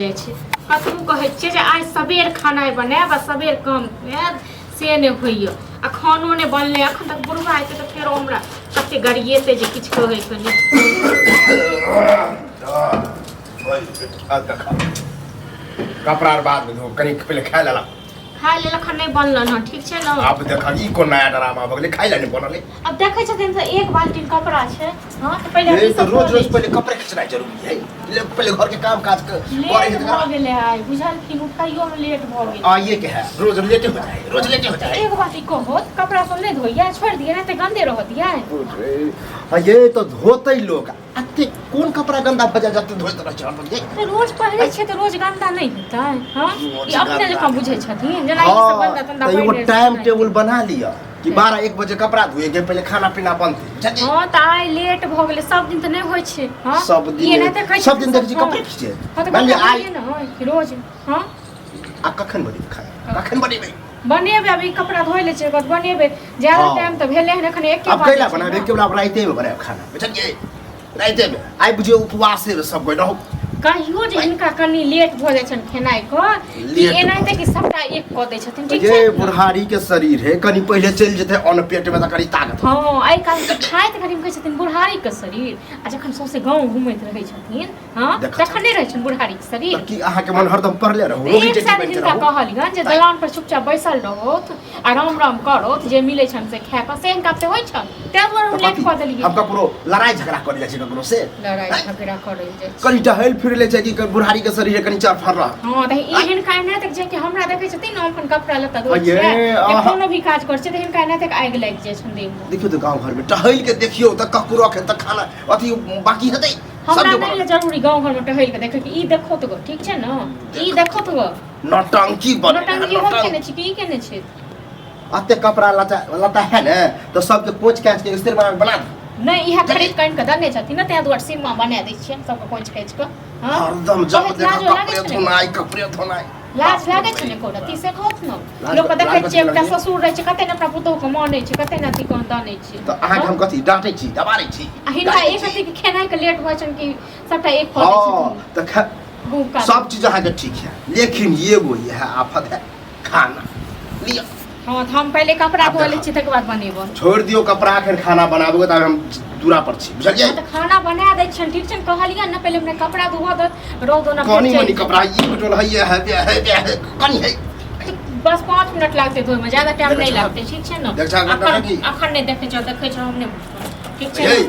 कतू कहे जे आज सबेर खाना बनाब सबेर कम से नहीं होइए आ खानो नहीं बनले अखन तक बुढ़वा हेतै तो फेर हमरा कते गरिएतै जे किछ कहै के नहीं कपड़ा बाद में कनी पहले खाय लेला खाय ले लखन नहीं बनल न ठीक छै न अब देख ई को नया ड्रामा भ गेलै खाय ले नहीं बनले अब देखै छथिन से एक बाल्टी कपड़ा छै हां तो पहले ये तो रोज रोज पहले कपड़े खींचना जरूरी है ले पहले घर के काम काज करे लेट भ गेलै आइ बुझल कि उठाइयो में लेट भ गेलै आ ये क्या है रोज लेट हो जाए रोज लेट हो जाए एक बाल्टी को होत कपड़ा सब नहीं धोइया छोड़ दिए ना त गंदे रहत या ये तो धोते लोग अते कौन कपड़ा गंदा बजा जाते धोते रह छन तो रोज पहले छे तो रोज गंदा नहीं होता है हां ये अपने लेखा बुझे छथिन जना ई सब गंदा तंदा तो वो टाइम टेबल बना लिया कि 12-1 बजे कपड़ा धोए के पहले खाना पीना बनते हां त आइ लेट भ गेलै सब दिन त नहीं होय छै हां सब दिन देख जी कपड़े खींचे मान ले आइ न रोज हां आ कखन बनी खाए कखन बनेबै बनेबे अभी कपड़ा धोइ ले छै बस बनेबे ज्यादा टाइम त भेले हन एखन एक के अब कैला बनाबे के वाला राइते में बनाए खाना बुझलिए राइते में आई बुझे उपवास से सब कोई रहो कहियो जे इनका कनी लेट भ जाय छन खेनाइ को कि एनाइते कि सबटा एक क दै छथिन ठीक छै ये बुढ़ारी के शरीर है कनी पहले चल जते अन्न पेट में त कनी ताकत हां आई काल के खाइत घड़ी में कहै छथिन बुढ़ारी के शरीर आ जखन सौसे गांव घुमैत रहै छथिन हां तखन नै रहै छन बुढ़ारी के शरीर कि अहाँ के मन हरदम पड़ले रहो रोगी टेटी बनते रहो कहलियन जे दलान पर चुपचाप बैसल रहोत आ राम राम करोत जे मिलै छन से खा के से इनका से होय छन ते दुआरे हम लेट क देलिए हम ककरो लड़ाई झगड़ा कर जाइ छै ककरो से लड़ाई झगड़ा करे जाइ कनी टहल फिर ले छै कि बुढ़ारी के शरीर कनी चार फर रहा हां त एहन काहे नै तक जे कि हमरा देखै छथिन न अपन कपड़ा लत्ता धोइ छै कोनो भी काज कर छै त एहन काहे नै तक आगि लाग जाइ छन देह में देखियो तो गांव घर में टहल के देखियो त ककरो के त खाना अथी बाकी हेतै हमरा नै जरूरी गांव घर में टहल के देखै कि ई देखो त ठीक छै न ई देखो त नौटंकी बने नौटंकी हो के नै छै की केने छै अते कपड़ा लता है न तो सबके पोंछ काट के स्थिर बना नहीं इहा खरीद कान के दने छथिन न ते दुआर सीमा बना दै छियै सबके पोंछ काट के हां हरदम जब देखा कपड़े धोनाई लाज लागे छै ने कोना ती से कहत न लोक देखै छै एकटा ससुर रहै छै कते न अपना पुतौ के मानै छै कते न ती कोन दानै छै त अहाँ हम कथि डांटै छी दबारै छी आ हिनका एक अथी के खेनाइ के लेट भ छन कि सबटा एक क दै छथिन त सब चीज अहाँ के ठीक है लेकिन ये वो यह आफत है खाना लिया हां हम पहले कपड़ा धो लै छी तकर बाद बनेबो छोड़ दियो कपड़ा के खाना बनाबोगे त हम दूरा पर छी बुझलिए त खाना बना दै छन ठीक छन कहलिया न पहले हमने कपड़ा धोवा द रौद न कोनी मनी कपड़ा ई बटल है कनी है बस 5 मिनट लागते धोए में ज्यादा टाइम नहीं लागते ठीक छै न अखन नहीं देखै छ हमने ठीक छै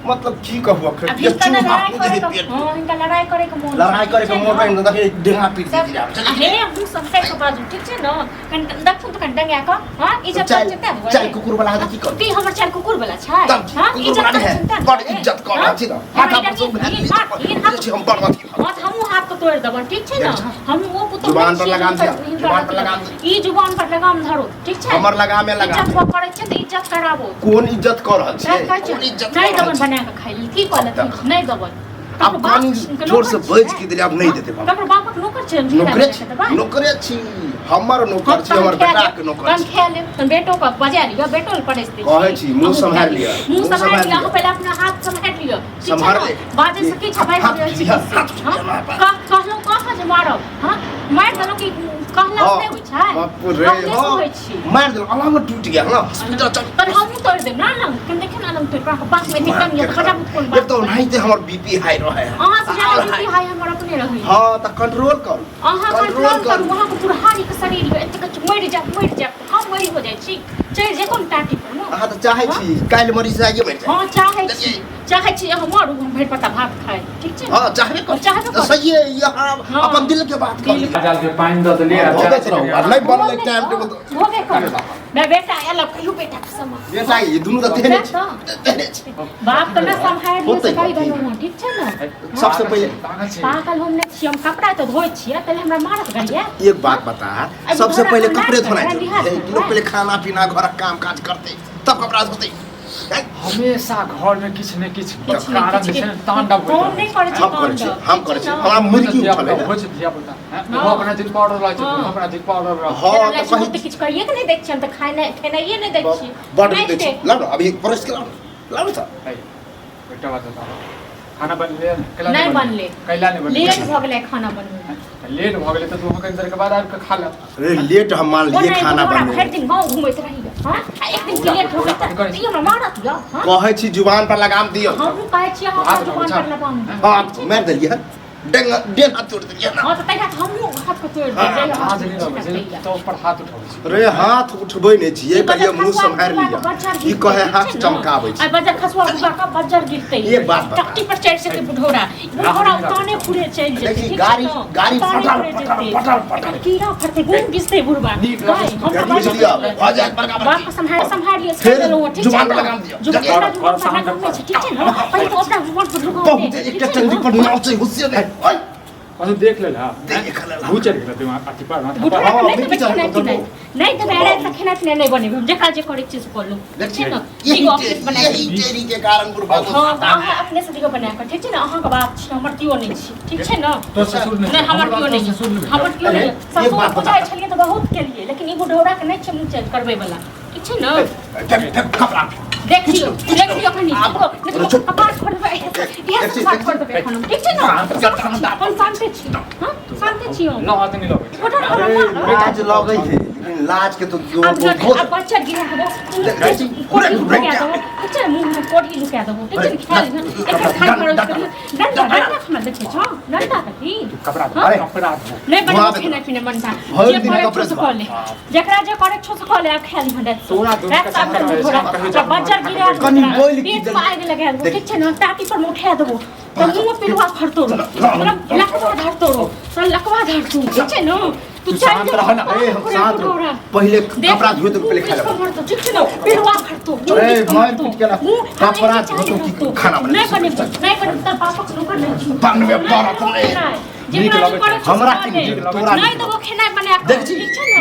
मतलब की कहू अखन ये इनका लड़ाई करे के मन नहीं देखै डेंगा पीट दी हे हम सब के बाजू ठीक छै न कन देखु त कन डंगा का हां इज्जत करते चल कुकुर वाला की कर ती हमर चल कुकुर वाला छै हां इज्जत करते बड़ इज्जत कर छी न माथा पर सब हम बड़ अथी हां हमहु हाथ को तोड़ देबन ठीक छै न हम वो पुतो जुबान पर लगाम दिया जुबान पर लगाम ई जुबान पर लगाम धरो ठीक छै हमर लगाम में लगाम इज्जत करे छै त इज्जत कराबो कोन इज्जत कर रहल छै कोन इज्जत नहीं दबन बना के खाइ की कहलत नहीं दबन अब कानी जोर से बज के दिले अब नहीं देते बाप ककर बापक नौकर छै नौकरे छी हमर नौकर छी हमर बेटा के नौकर छी खेले त बेटो का बजा लियो बेटो ल पड़े दे कहै छी मुंह संभाल लियो मुंह संभाल लियो पहले अपना हाथ संभाल लियो संभाल ले बाजे से की छबाई हो छी हां कहलो कहां जे मारब हां मार दलो की कहला से होय छै बाप रे हां मार दलो अलाम टूट गया ना हॉस्पिटल चल पर हम तोड़ दे ना ना कन देखे ना तुम तो बात में निकल ये खजा मत कोन बात तो नहीं ते हमर बीपी हाई रहे हां से ज्यादा बीपी हाई हमर अपने रहे हां त कंट्रोल कर हां कंट्रोल कर वहां को बुढ़ारी के शरीर में एते कछ मर जा हम मरी हो जाय छी चढ़ जे कोन टाटी पर न अहाँ त चाहै छी काल मरी से आगे बैठ हां चाहै छी हमर हम भेट पता भात खाए ठीक छै हां चाहबे कर सही है यहां अपन दिल के बात कर जाल के पानी द ले नहीं बनल टाइम टेबल भोगे कर मैं बेटा एला कहियो बेटा के समा बेटा ये दोनों त तेने छै बाप त न संभाल लियो से कहि दलो ठीक छै न सबसे पहले पागल हम नै छी हम कपड़ा त धोइ छियै पहले हमरा मारत गरिया एक बात बता सबसे पहले कपड़े धोना चाहिए लोग पहले खाना पीना घर काम काज करते तब कपड़ा धोते हमेशा घर में किछ ने किछ कारण छै तांडव कौन नहीं करे छै हम करे छै हमरा मुर्गी उठले हो छै धिया पुता वो अपना दिन पाउडर लाय छै अपना दिन पाउडर हां त कहि त किछ करिए के नहीं देख छी हम त खानाइए नहीं देख छी बड़ देख छी ला अभी परस के ला त बेटा बात बता खाना बनले नहीं बनले कैला नहीं बनले लेट भ गेलै खाना बनबै लेट भ गेलै त तू हम कहीं देर के बाद आबि के खा ले अरे लेट हम मान लिए खाना बनने भरि दिन गाँव घुमैत रहिए हां एक दिन के लेट हो गेल त ई हमरा मारत य हां कहै छी जुबान पर लगाम दियो हम कहै छी अहाँ दुकान पर लगाम हां मार देलिए डेंग हाथ तोड़ दिया ना हां त तैया हमहु हाथ को तोड़ देलिए आज नहीं रहो तो उस पर हाथ उठाबै छी अरे हाथ उठबै नै छियै कहियो मुंह संभार लिया ई कहे हाथ चमकाबै छी आ बजा खसवा बुगा का बजर गिरतै एक बात बता। टक्की पर चढ़ सके बुढ़ौरा उताने पूरे चल जेतै देखी गाड़ी फटल कीड़ा फटते गुम गिसते बुढ़बा बुझ लिया आ जाए बड़का बाप को संभाल लिया फिर ठीक जुबान है पर लगाम दियो जो केरा जुबान पर लगाम में ठीक है ना पहले तो अपना जुबान पर लगाओ बहुत एक टंगी पर नाचे हुस्से ने ओए और देख ले हां देख ले भू चढ़ गेल तू अथि पर बुढ़बा हाँ, नहीं बेटी तो चढ़ बैठना गई, नहीं तो मेरे तक खेना पीना नहीं बने जेकरा जे करे चीज कर लो ठीक है ना एगो ऑफिस बना यही तेरी के कारण बुढ़बा को हाँ अहाँ अपने से दियो बना कर ठीक है ना अहाँ के बात छी हमर कियो नहीं छी ठीक है ना तो ससुर नहीं हमर कियो नहीं हमर कियो नहीं ससुर बुझाई छलिए तो बहुत के लिए लेकिन ई बुढ़ौरा के नहीं छै मुंह चेंज करबै वाला ठीक है ना देख खबरा देखियो कनी देखो कपार फोड़ देबै ये सब फोड़ देबै खाना ठीक है ना अपन शांति छी हां शांति छी न हाथ नहीं लगे अरे लाज लगै छै लेकिन लाज के तो अब बच्चा गिरा दो कोड़ी लुका दो अच्छा मुंह में कोड़ी लुका दो ठीक है एक खाली करो डंडा हम देखे छ डंडा कथी कपड़ा कपड़ा नहीं बना खाना पीना बनता जे करे छ से ले जेकरा जे करे छ से ले खाली भंडा तोरा थोड़ा बच्चा गिरा कनी बोल की पेट पाए लगा दो ठीक है ना टाटी पर उठा दो तो मुंह पिलवा फरतो मतलब लकवा धरतो तो लकवा धरतू ठीक है ना तू शांत रह ना ए हम साथ रहो पहले कपड़ा धोए तो पहले खा ले ठीक है ना पिलवा फरतो अरे मार पीट के ना कपड़ा धोए तो की खाना बने नहीं बने तर पापा को रुका नहीं बन में बारा तुमने जेकरा करे हमरा की तोरा नहीं तो वो खाना बना देख छी